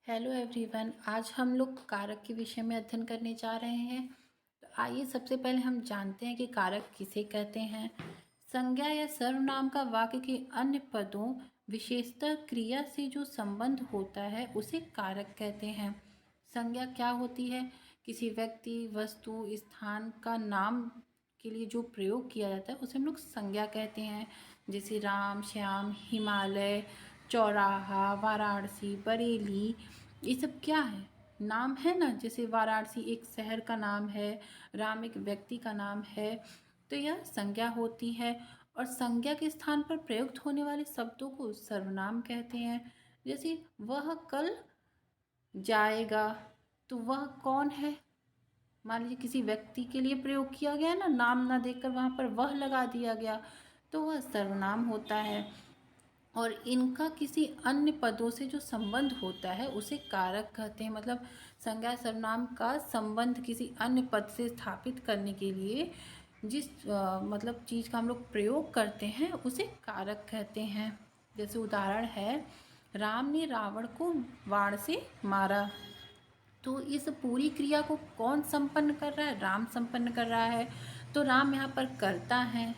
Hello everyone. आज हम लोग कारक के विषय में अध्ययन करने जा रहे हैं। तो आइए सबसे पहले हम जानते हैं कि कारक किसे कहते हैं। संज्ञा या सर्वनाम का वाक्य के अन्य पदों विशेषतः क्रिया से जो संबंध होता है उसे कारक कहते हैं। संज्ञा क्या होती है? किसी व्यक्ति, वस्तु, स्थान का नाम के लिए जो प्रयोग किया जाता है उसे हम लोग संज्ञा कहते हैं। जैसे राम, श्याम, हिमालय, चौराहा, वाराणसी, बरेली, ये सब क्या है? नाम है ना। जैसे वाराणसी एक शहर का नाम है, राम एक व्यक्ति का नाम है। तो यह संज्ञा होती है। और संज्ञा के स्थान पर प्रयुक्त होने वाले शब्दों को सर्वनाम कहते हैं। जैसे वह कल जाएगा, तो वह कौन है? मान लीजिए किसी व्यक्ति के लिए प्रयोग किया गया ना, नाम ना देकर वहाँ पर वह लगा दिया गया, तो वह सर्वनाम होता है। और इनका किसी अन्य पदों से जो संबंध होता है उसे कारक कहते हैं। मतलब संज्ञा सर्वनाम का संबंध किसी अन्य पद से स्थापित करने के लिए जिस मतलब चीज़ का हम लोग प्रयोग करते हैं उसे कारक कहते हैं। जैसे उदाहरण है, राम ने रावण को बाण से मारा। तो इस पूरी क्रिया को कौन संपन्न कर रहा है? राम संपन्न कर रहा है। तो राम यहाँ पर कर्ता है।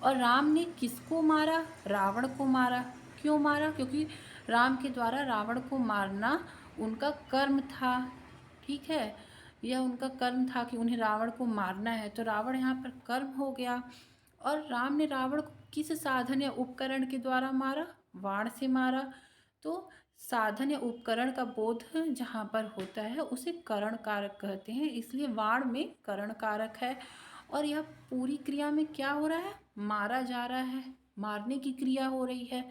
और राम ने किसको मारा? रावण को मारा। क्यों मारा? क्योंकि राम के द्वारा रावण को मारना उनका कर्म था। ठीक है, यह उनका कर्म था कि उन्हें रावण को मारना है, तो रावण यहाँ पर कर्म हो गया। और राम ने रावण को किस साधन या उपकरण के द्वारा मारा? बाण से मारा। तो साधन या उपकरण का बोध जहाँ पर होता है उसे करण कारक कहते हैं, इसलिए वाण में करण कारक है। और यह पूरी क्रिया में क्या हो रहा है? मारा जा रहा है, मारने की क्रिया हो रही है।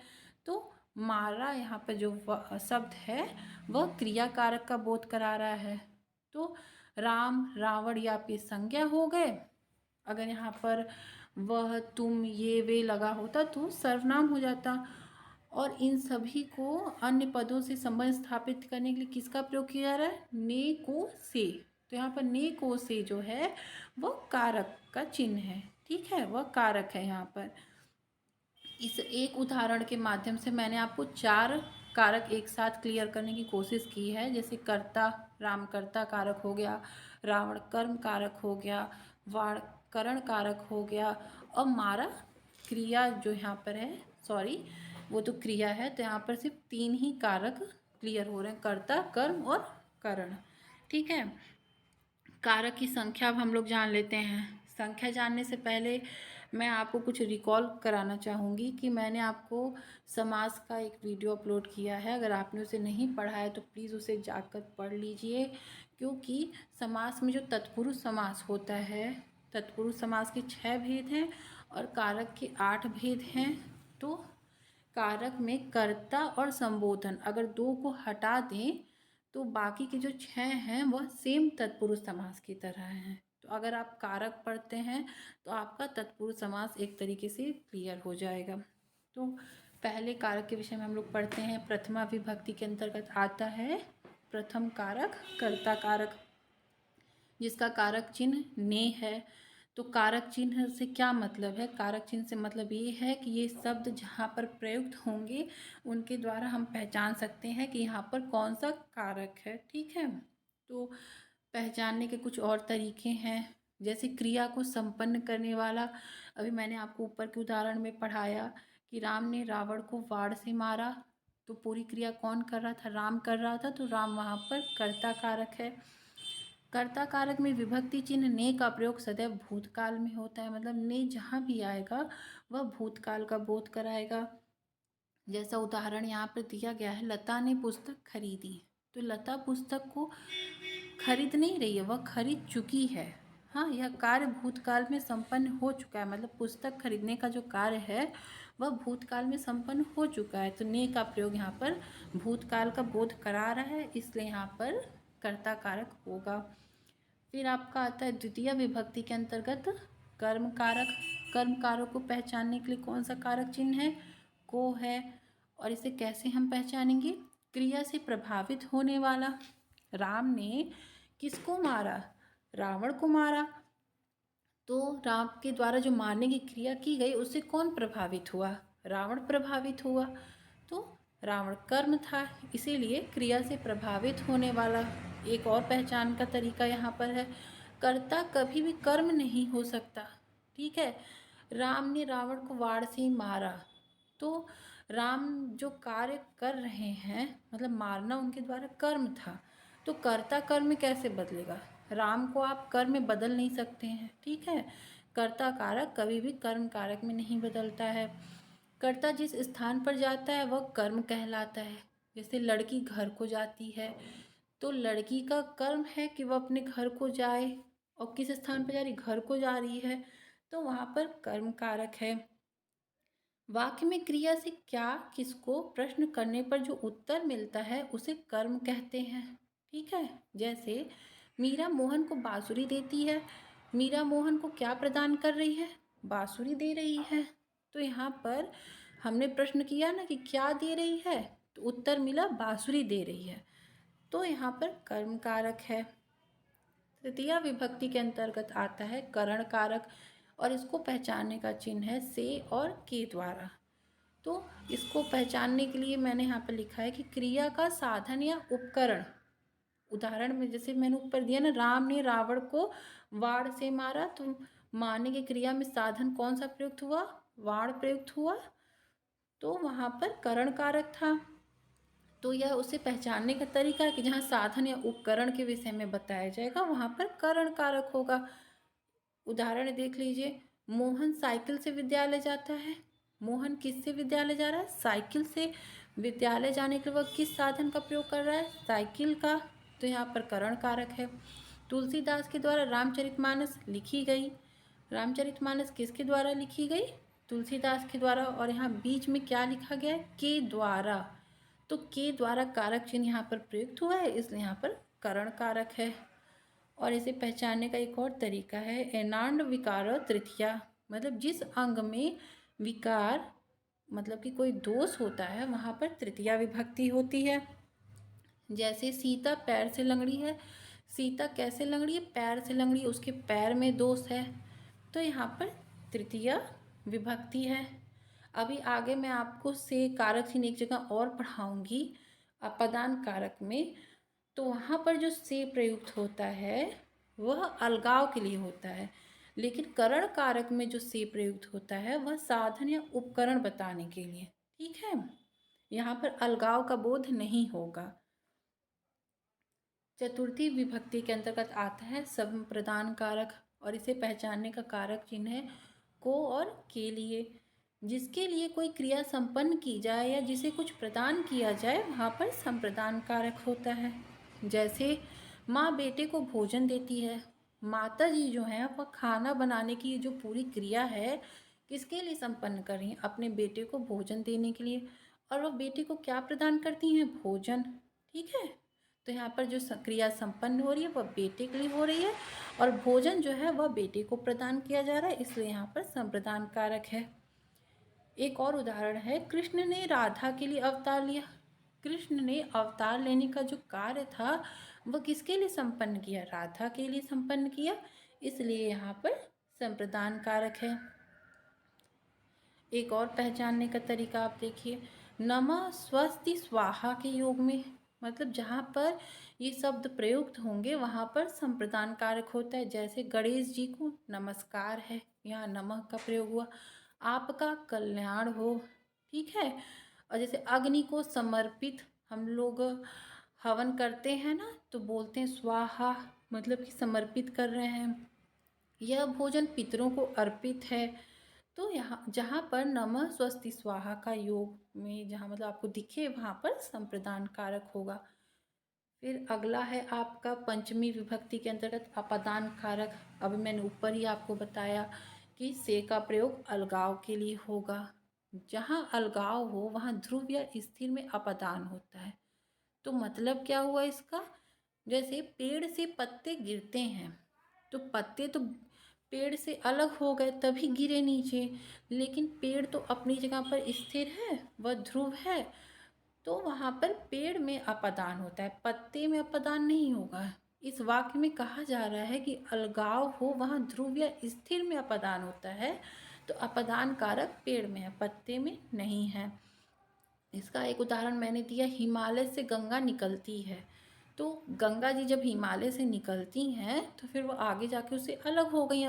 तो मारा यहाँ पर जो शब्द है वह क्रिया कारक का बोध करा रहा है। तो राम, रावण या पे संज्ञा हो गए। अगर यहाँ पर वह, तुम, ये, वे लगा होता तो सर्वनाम हो जाता। और इन सभी को अन्य पदों से संबंध स्थापित करने के लिए किसका प्रयोग किया जा रहा है? ने, को, से। तो यहाँ पर ने, को, से जो है वह कारक का चिन्ह है। ठीक है, वह कारक है यहाँ पर। इस एक उदाहरण के माध्यम से मैंने आपको 4 कारक एक साथ क्लियर करने की कोशिश की है। जैसे कर्ता, राम कर्ता कारक हो गया, रावण कर्म कारक हो गया, वाण करण कारक हो गया, और मारा क्रिया जो यहाँ पर है, सॉरी वो तो क्रिया है, तो यहाँ पर सिर्फ 3 ही कारक क्लियर हो रहे हैं, कर्ता, कर्म और करण। ठीक है, कारक की संख्या अब हम लोग जान लेते हैं। संख्या जानने से पहले मैं आपको कुछ रिकॉल कराना चाहूँगी कि मैंने आपको समास का एक वीडियो अपलोड किया है। अगर आपने उसे नहीं पढ़ा है तो प्लीज़ उसे जाकर पढ़ लीजिए। क्योंकि समास में जो तत्पुरुष समास होता है, तत्पुरुष समास के 6 भेद हैं और कारक के 8 भेद हैं। तो कारक में कर्ता और संबोधन अगर 2 को हटा दें तो बाकी के जो 6 हैं वह सेम तत्पुरुष समास की तरह हैं। तो अगर आप कारक पढ़ते हैं तो आपका तत्पुरुष समास एक तरीके से क्लियर हो जाएगा। तो पहले कारक के विषय में हम लोग पढ़ते हैं। प्रथमा विभक्ति के अंतर्गत आता है प्रथम कारक, कर्ता कारक, जिसका कारक चिन्ह ने है। तो कारक चिन्ह से क्या मतलब है? कारक चिन्ह से मतलब ये है कि ये शब्द जहाँ पर प्रयुक्त होंगे उनके द्वारा हम पहचान सकते हैं कि यहाँ पर कौन सा कारक है। ठीक है, तो पहचानने के कुछ और तरीके हैं। जैसे क्रिया को संपन्न करने वाला, अभी मैंने आपको ऊपर के उदाहरण में पढ़ाया कि राम ने रावण को वाण से मारा। तो पूरी क्रिया कौन कर रहा था? राम कर रहा था, तो राम वहाँ पर कर्ता कारक है। कर्ता कारक में विभक्ति चिन्ह ने का प्रयोग सदैव भूतकाल में होता है। मतलब ने जहाँ भी आएगा वह भूतकाल का बोध कराएगा। जैसा उदाहरण यहाँ पर दिया गया है, लता ने पुस्तक खरीदी। तो लता पुस्तक को खरीद नहीं रही है, वह खरीद चुकी है। हाँ, यह कार्य भूतकाल में संपन्न हो चुका है। मतलब पुस्तक खरीदने का जो कार्य है वह भूतकाल में संपन्न हो चुका है। तो ने का प्रयोग यहाँ पर भूतकाल का बोध करा रहा है, इसलिए यहाँ पर कर्ता कारक होगा। फिर आपका आता है द्वितीय विभक्ति के अंतर्गत कर्म कारक। कर्म कारक को पहचानने के लिए कौन सा कारक चिन्ह है? को है। और इसे कैसे हम पहचानेंगे? क्रिया से प्रभावित होने वाला। राम ने किसको मारा? रावण को मारा। तो राम के द्वारा जो मारने की क्रिया की गई उससे कौन प्रभावित हुआ? रावण प्रभावित हुआ। तो रावण कर्म था, इसीलिए क्रिया से प्रभावित होने वाला। एक और पहचान का तरीका यहाँ पर है, कर्ता कभी भी कर्म नहीं हो सकता। ठीक है, राम ने रावण को वाड़ से ही मारा, तो राम जो कार्य कर रहे हैं, मतलब मारना उनके द्वारा कर्म था, तो कर्ता कर्म में कैसे बदलेगा? राम को आप कर्म में बदल नहीं सकते हैं। ठीक है, कर्ता कारक कभी भी कर्म कारक में नहीं बदलता है। कर्ता जिस स्थान पर जाता है वह कर्म कहलाता है। जैसे लड़की घर को जाती है, तो लड़की का कर्म है कि वह अपने घर को जाए, और किस स्थान पर जा रही? घर को जा रही है, तो वहाँ पर कर्म कारक है। वाक्य में क्रिया से क्या किसको प्रश्न करने पर जो उत्तर मिलता है उसे कर्म कहते हैं। ठीक है, जैसे मीरा मोहन को बांसुरी देती है। मीरा मोहन को क्या प्रदान कर रही है? बांसुरी दे रही है। तो यहाँ पर हमने प्रश्न किया ना कि क्या दे रही है, तो उत्तर मिला बांसुरी दे रही है, तो यहाँ पर कर्म कारक है। तृतीया विभक्ति के अंतर्गत आता है करण कारक, और इसको पहचानने का चिन्ह है से और के द्वारा। तो इसको पहचानने के लिए मैंने यहाँ पर लिखा है कि क्रिया का साधन या उपकरण। उदाहरण में जैसे मैंने ऊपर दिया ना, राम ने रावण को वाड़ से मारा, तो मारने की क्रिया में साधन कौन सा प्रयुक्त हुआ? वाड़ प्रयुक्त हुआ, तो वहाँ पर करण कारक था। तो यह उसे पहचानने का तरीका है कि जहाँ साधन या उपकरण के विषय में बताया जाएगा वहाँ पर करण कारक होगा। उदाहरण देख लीजिए, मोहन साइकिल से विद्यालय जाता है। मोहन किससे विद्यालय जा रहा है? साइकिल से। विद्यालय जाने के लिए वह किस साधन का प्रयोग कर रहा है? साइकिल का, तो यहाँ पर करण कारक है। तुलसीदास के द्वारा रामचरितमानस लिखी गई। रामचरितमानस किसके द्वारा लिखी गई? तुलसीदास के द्वारा, और यहाँ बीच में क्या लिखा गया है? के द्वारा। तो के द्वारा कारक चिन्ह यहाँ पर प्रयुक्त हुआ है, इसलिए यहाँ पर करण कारक है। और इसे पहचानने का एक और तरीका है एनांड विकार तृतीया, मतलब जिस अंग में विकार मतलब कि कोई दोष होता है वहाँ पर तृतीया विभक्ति होती है। जैसे सीता पैर से लंगड़ी है। सीता कैसे लंगड़ी है? पैर से लंगड़ी, उसके पैर में दोष है, तो यहाँ पर तृतीया विभक्ति है। अभी आगे मैं आपको से कारक चिन्ह एक जगह और पढ़ाऊंगी अपदान कारक में, तो वहाँ पर जो से प्रयुक्त होता है वह अलगाव के लिए होता है, लेकिन करण कारक में जो से प्रयुक्त होता है वह साधन या उपकरण बताने के लिए। ठीक है, यहाँ पर अलगाव का बोध नहीं होगा। चतुर्थी विभक्ति के अंतर्गत आता है संप्रदान कारक, और इसे पहचानने का कारक चिन्ह है को और के लिए। जिसके लिए कोई क्रिया संपन्न की जाए या जिसे कुछ प्रदान किया जाए वहाँ पर संप्रदान कारक होता है। जैसे माँ बेटे को भोजन देती है। माता जी जो हैं वह खाना बनाने की जो पूरी क्रिया है किसके लिए संपन्न कर रही हैं? अपने बेटे को भोजन देने के लिए, और वह बेटे को क्या प्रदान करती हैं? भोजन। ठीक है, तो यहाँ पर जो क्रिया संपन्न हो रही है वह बेटे के लिए हो रही है, और भोजन जो है वह बेटे को प्रदान किया जा रहा है, इसलिए यहाँ पर संप्रदान कारक है। एक और उदाहरण है, कृष्ण ने राधा के लिए अवतार लिया। कृष्ण ने अवतार लेने का जो कार्य था वह किसके लिए संपन्न किया? राधा के लिए संपन्न किया, इसलिए यहाँ पर संप्रदान कारक है। एक और पहचानने का तरीका आप देखिए, नमः स्वस्ति स्वाहा के योग में, मतलब जहाँ पर ये शब्द प्रयुक्त होंगे वहाँ पर संप्रदान कारक होता है। जैसे गणेश जी को नमस्कार है, यहाँ नमः का प्रयोग हुआ। आपका कल्याण हो। ठीक है, और जैसे अग्नि को समर्पित हम लोग हवन करते हैं ना, तो बोलते हैं स्वाहा, मतलब कि समर्पित कर रहे हैं। यह भोजन पितरों को अर्पित है। तो यहाँ जहाँ पर नमः स्वस्ति स्वाहा का योग में जहाँ मतलब आपको दिखे वहाँ पर संप्रदान कारक होगा। फिर अगला है आपका पंचमी विभक्ति के अंतर्गत अपदान कारक। अभी मैंने ऊपर ही आपको बताया कि से का प्रयोग अलगाव के लिए होगा। जहाँ अलगाव हो वहाँ ध्रुव या स्थिर में अपदान होता है। तो मतलब क्या हुआ इसका? जैसे पेड़ से पत्ते गिरते हैं, तो पत्ते तो पेड़ से अलग हो गए तभी गिरे नीचे, लेकिन पेड़ तो अपनी जगह पर स्थिर है, वह ध्रुव है, तो वहाँ पर पेड़ में अपदान होता है, पत्ते में अपदान नहीं होगा। इस वाक्य में कहा जा रहा है कि अलगाव हो वहाँ ध्रुव या स्थिर में अपदान होता है, तो अपदान कारक पेड़ में है, पत्ते में नहीं है। इसका एक उदाहरण मैंने दिया, हिमालय से गंगा निकलती है। तो गंगा जी जब हिमालय से निकलती हैं तो फिर वो आगे जाके उससे अलग हो गई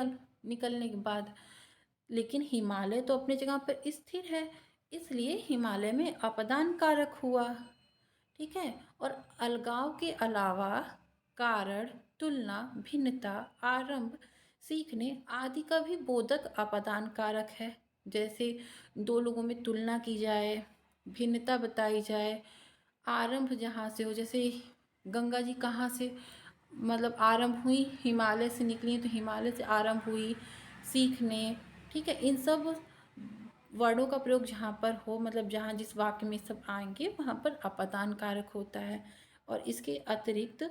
निकलने के बाद। लेकिन हिमालय तो अपनी जगह पर स्थिर है, इसलिए हिमालय में अपदान कारक हुआ। ठीक है। और अलगाव के अलावा कारण, तुलना, भिन्नता, आरंभ, सीखने आदि का भी बोधक अपदान कारक है। जैसे दो लोगों में तुलना की जाए, भिन्नता बताई जाए, आरंभ जहाँ से हो, जैसे गंगा जी कहाँ से मतलब आरंभ हुई, हिमालय से निकली तो हिमालय से आरंभ हुई। सीखने, ठीक है, इन सब वर्डों का प्रयोग जहाँ पर हो, मतलब जहाँ जिस वाक्य में सब आएंगे वहाँ पर अपदान कारक होता है। और इसके अतिरिक्त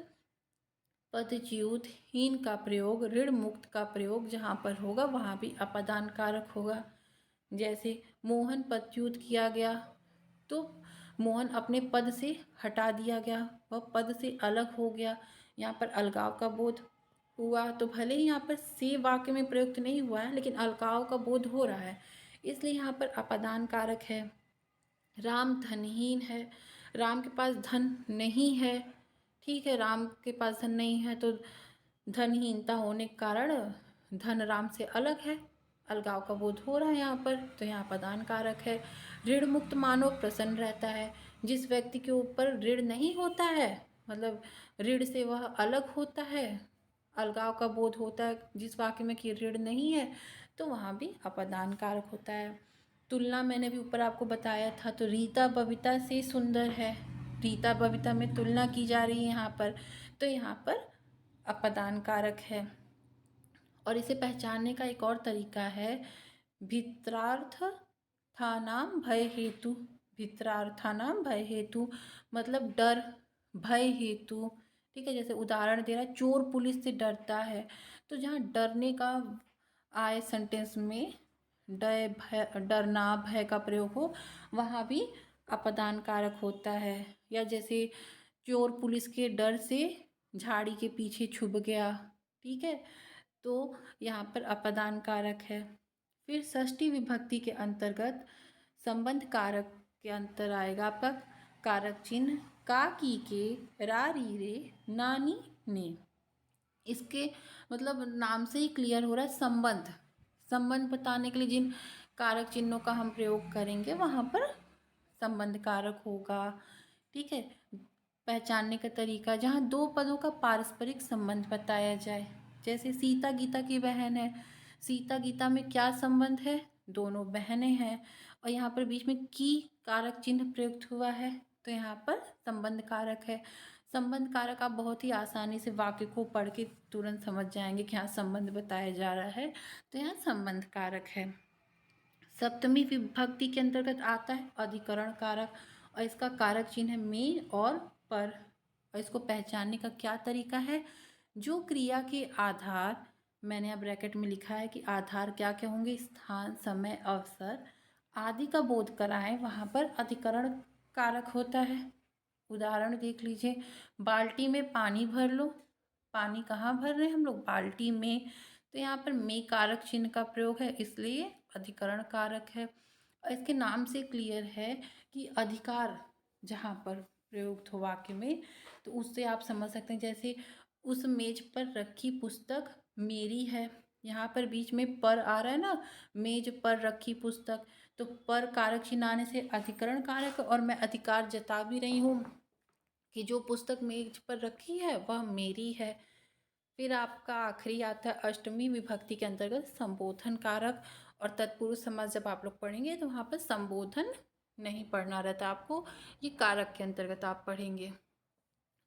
पदच्युत, हीन का प्रयोग, ऋण मुक्त का प्रयोग जहाँ पर होगा वहाँ भी अपदान कारक होगा। जैसे मोहन पदच्युत किया गया तो मोहन अपने पद से हटा दिया गया, वह पद से अलग हो गया। यहाँ पर अलगाव का बोध हुआ, तो भले ही यहाँ पर से वाक्य में प्रयुक्त नहीं हुआ है लेकिन अलगाव का बोध हो रहा है, इसलिए यहाँ पर अपदान कारक है। राम धनहीन है, राम के पास धन नहीं है। ठीक है, राम के पास धन नहीं है तो धनहीनता होने के कारण धन राम से अलग है, अलगाव का बोध हो रहा है यहाँ पर, तो यहाँ अपदान कारक है। ऋण मुक्त मानव प्रसन्न रहता है, जिस व्यक्ति के ऊपर ऋण नहीं होता है, मतलब ऋण से वह अलग होता है, अलगाव का बोध होता है जिस वाक्य में कि ऋण नहीं है, तो वहाँ भी अपदान कारक होता है। तुलना मैंने भी ऊपर आपको बताया था, तो रीता बबीता से सुंदर है, रीता बबीता में तुलना की जा रही है यहाँ पर, तो यहाँ पर अपदान कारक है। और इसे पहचानने का एक और तरीका है, भित्रार्थ थानाम भय हेतु। भित्रार्थानाम भय हेतु मतलब डर, भय हेतु। ठीक है, जैसे उदाहरण दे रहा है, चोर पुलिस से डरता है, तो जहाँ डरने का आए सेंटेंस में डर, भय, डरना, भय का प्रयोग हो, वहाँ भी अपदान कारक होता है। या जैसे चोर पुलिस के डर से झाड़ी के पीछे छुप गया। ठीक है, तो यहाँ पर अपदान कारक है। फिर षष्ठी विभक्ति के अंतर्गत संबंध कारक के अंतर आएगा आपका कारक चिन्ह का, की के, रा, री, रे, नानी, ने। इसके मतलब नाम से ही क्लियर हो रहा है, संबंध, संबंध बताने के लिए जिन कारक चिन्हों का हम प्रयोग करेंगे वहाँ पर संबंध कारक होगा। ठीक है, पहचानने का तरीका, जहाँ दो पदों का पारस्परिक संबंध बताया जाए, जैसे सीता गीता की बहन है, सीता गीता में क्या संबंध है, दोनों बहनें हैं, और यहाँ पर बीच में की कारक चिन्ह प्रयुक्त हुआ है, तो यहाँ पर संबंध कारक है। संबंध कारक आप बहुत ही आसानी से वाक्य को पढ़ के तुरंत समझ जाएंगे कि यहाँ संबंध बताया जा रहा है, तो यहाँ संबंध कारक है। सप्तमी विभक्ति के अंतर्गत आता है अधिकरण कारक, और इसका कारक चिन्ह है में और पर। और इसको पहचानने का क्या तरीका है, जो क्रिया के आधार, मैंने अब ब्रैकेट में लिखा है कि आधार क्या क्या होंगे, स्थान, समय, अवसर आदि का बोध कराएं, वहाँ पर अधिकरण कारक होता है। उदाहरण देख लीजिए, बाल्टी में पानी भर लो, पानी कहाँ भर रहे हैं हम लोग, बाल्टी में, तो यहाँ पर में कारक चिन्ह का प्रयोग है, इसलिए अधिकरण कारक है। और इसके नाम से क्लियर है कि अधिकार जहाँ पर प्रयुक्त हो वाक्य में, तो उससे आप समझ सकते हैं, जैसे उस मेज पर रखी पुस्तक मेरी है, यहाँ पर बीच में पर आ रहा है ना, मेज पर रखी पुस्तक, तो पर कारक चिन्ह आने से अधिकरण कारक, और मैं अधिकार जता भी रही हूँ कि जो पुस्तक मेज पर रखी है वह मेरी है। फिर आपका आखिरी आता है अष्टमी विभक्ति के अंतर्गत संबोधन कारक, और तत्पुरुष समास जब आप लोग पढ़ेंगे तो वहाँ पर संबोधन नहीं पढ़ना रहता आपको, ये कारक के अंतर्गत आप पढ़ेंगे।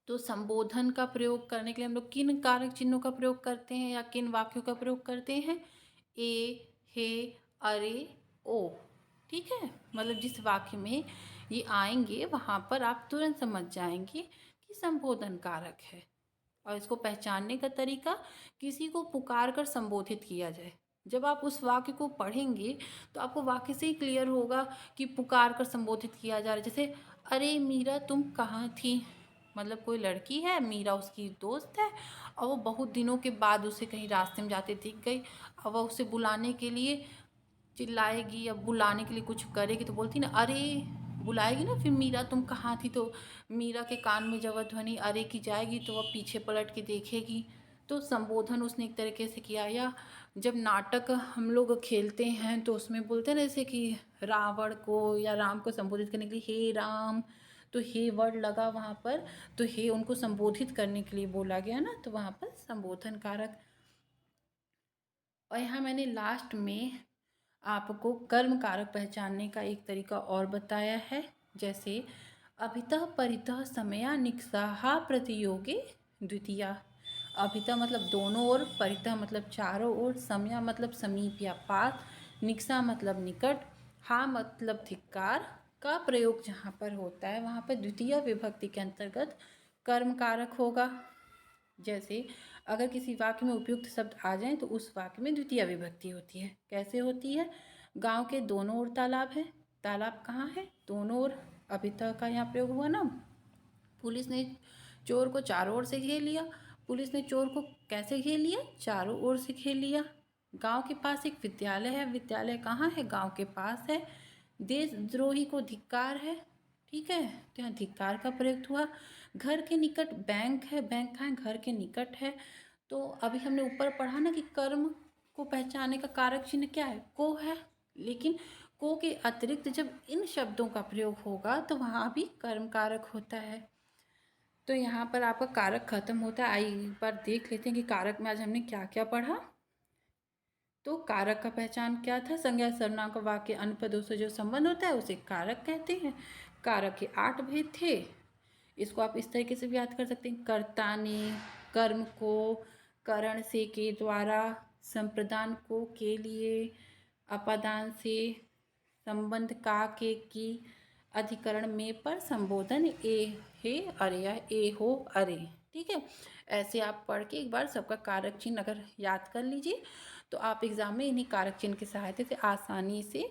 तो संबोधन का प्रयोग करने के लिए हम लोग किन कारक चिन्हों का प्रयोग करते हैं या किन वाक्यों का प्रयोग करते हैं, ए, हे, अरे, ओ। ठीक है, मतलब जिस वाक्य में ये आएंगे वहाँ पर आप तुरंत समझ जाएंगे कि संबोधन कारक है। और इसको पहचानने का तरीका, किसी को पुकार कर संबोधित किया जाए, जब आप उस वाक्य को पढ़ेंगे तो आपको वाक्य से ही क्लियर होगा कि पुकार कर संबोधित किया जा रहा है। जैसे अरे मीरा तुम कहाँ थी, मतलब कोई लड़की है, मीरा उसकी दोस्त है, और वो बहुत दिनों के बाद उसे कहीं रास्ते में जाते दिख गई, और वह उसे बुलाने के लिए चिल्लाएगी या बुलाने के लिए कुछ करेगी तो बोलती ना अरे, बुलाएगी ना, फिर मीरा तुम कहाँ थी, तो मीरा के कान में जबरध्वनि अरे की जाएगी तो वह पीछे पलट के देखेगी। तो संबोधन उसने एक तरीके से किया। या जब नाटक हम लोग खेलते हैं तो उसमें बोलते हैं जैसे कि रावण को या राम को संबोधित करने के लिए हे राम, तो हे वर्ड लगा वहाँ पर, तो हे उनको संबोधित करने के लिए बोला गया ना, तो वहाँ पर संबोधन कारक। और यहाँ मैंने लास्ट में आपको कर्म कारक पहचानने का एक तरीका और बताया है। जैसे अभितः परितः समया निक्साहा प्रतियोगे द्वितीया। अभितः मतलब दोनों ओर, परितः मतलब चारों ओर, समया मतलब समीप या पास, निक्सा मतलब निकट, हा मतलब धिक्कार का प्रयोग जहाँ पर होता है वहाँ पर द्वितीय विभक्ति के अंतर्गत कर्म कारक होगा। जैसे अगर किसी वाक्य में उपयुक्त शब्द आ जाएं तो उस वाक्य में द्वितीय विभक्ति होती है। कैसे होती है? गांव के दोनों ओर तालाब है। तालाब कहाँ है? दोनों ओर। अभितः का यहाँ प्रयोग हुआ ना। पुलिस ने चोर को चारों ओर से घेर लिया। पुलिस ने चोर को कैसे घेर लिया? चारों ओर से घेर लिया। गांव के पास एक विद्यालय है। विद्यालय कहाँ है? गांव के पास है। देशद्रोही को धिक्कार है। ठीक है, तो यहाँ धिक्कार का प्रयुक्त हुआ। घर के निकट बैंक है। बैंक कहाँ है? घर के निकट है। तो अभी हमने ऊपर पढ़ा ना कि कर्म को पहचानने का कारक चिन्ह क्या है? को है। लेकिन को के अतिरिक्त जब इन शब्दों का प्रयोग होगा तो वहाँ भी कर्म कारक होता है। तो यहाँ पर आपका कारक खत्म होता है। आइए एक बार देख लेते हैं कि कारक में आज हमने क्या क्या पढ़ा। तो कारक का पहचान क्या था? संज्ञा सर्वनाम का वाक्य अन्य पदों से जो संबंध होता है उसे कारक कहते हैं। कारक के 8 भेद थे। इसको आप इस तरीके से भी याद कर सकते हैं। कर्ता ने, कर्म को, करण से, के द्वारा, संप्रदान को, के लिए, अपादान से, संबंध का, के, की, अधिकरण में, पर, संबोधन ए, हे, अरे या ए हो, अरे। ठीक है, ऐसे आप पढ़ के एक बार सबका कारक चिन्ह अगर याद कर लीजिए तो आप एग्जाम में इन्हीं कारक चिन्ह की सहायता से आसानी से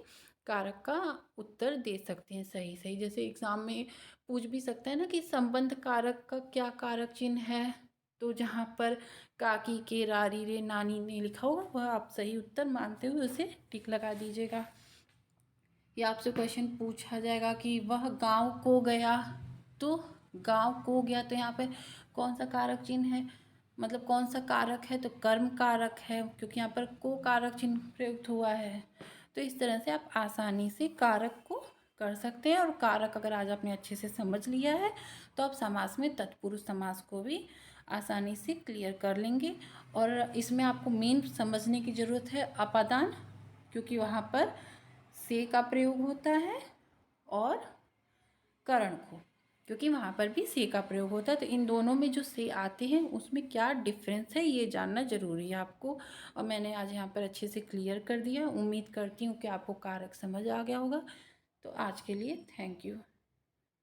कारक का उत्तर दे सकते हैं सही सही। जैसे एग्जाम में पूछ भी सकता है ना कि संबंध कारक का क्या कारक चिन्ह है, तो जहाँ पर काकी के, रारी रे, नानी ने लिखा होगा वह आप सही उत्तर मानते हुए उसे टिक लगा दीजिएगा। या आपसे क्वेश्चन पूछा जाएगा कि वह गांव को गया, तो गांव को गया तो यहाँ पे कौन सा कारक चिन्ह है, मतलब कौन सा कारक है? तो कर्म कारक है, क्योंकि यहाँ पर को कारक चिन्ह प्रयुक्त हुआ है। तो इस तरह से आप आसानी से कारक को कर सकते हैं। और कारक अगर आज आपने अच्छे से समझ लिया है तो आप समास में तत्पुरुष समास को भी आसानी से क्लियर कर लेंगे। और इसमें आपको मेन समझने की ज़रूरत है अपादान, क्योंकि वहाँ पर से का प्रयोग होता है, और करण को, क्योंकि वहाँ पर भी से का प्रयोग होता है। तो इन दोनों में जो से आते हैं उसमें क्या डिफरेंस है ये जानना ज़रूरी है आपको। और मैंने आज यहाँ पर अच्छे से क्लियर कर दिया। उम्मीद करती हूँ कि आपको कारक समझ आ गया होगा। तो आज के लिए थैंक यू।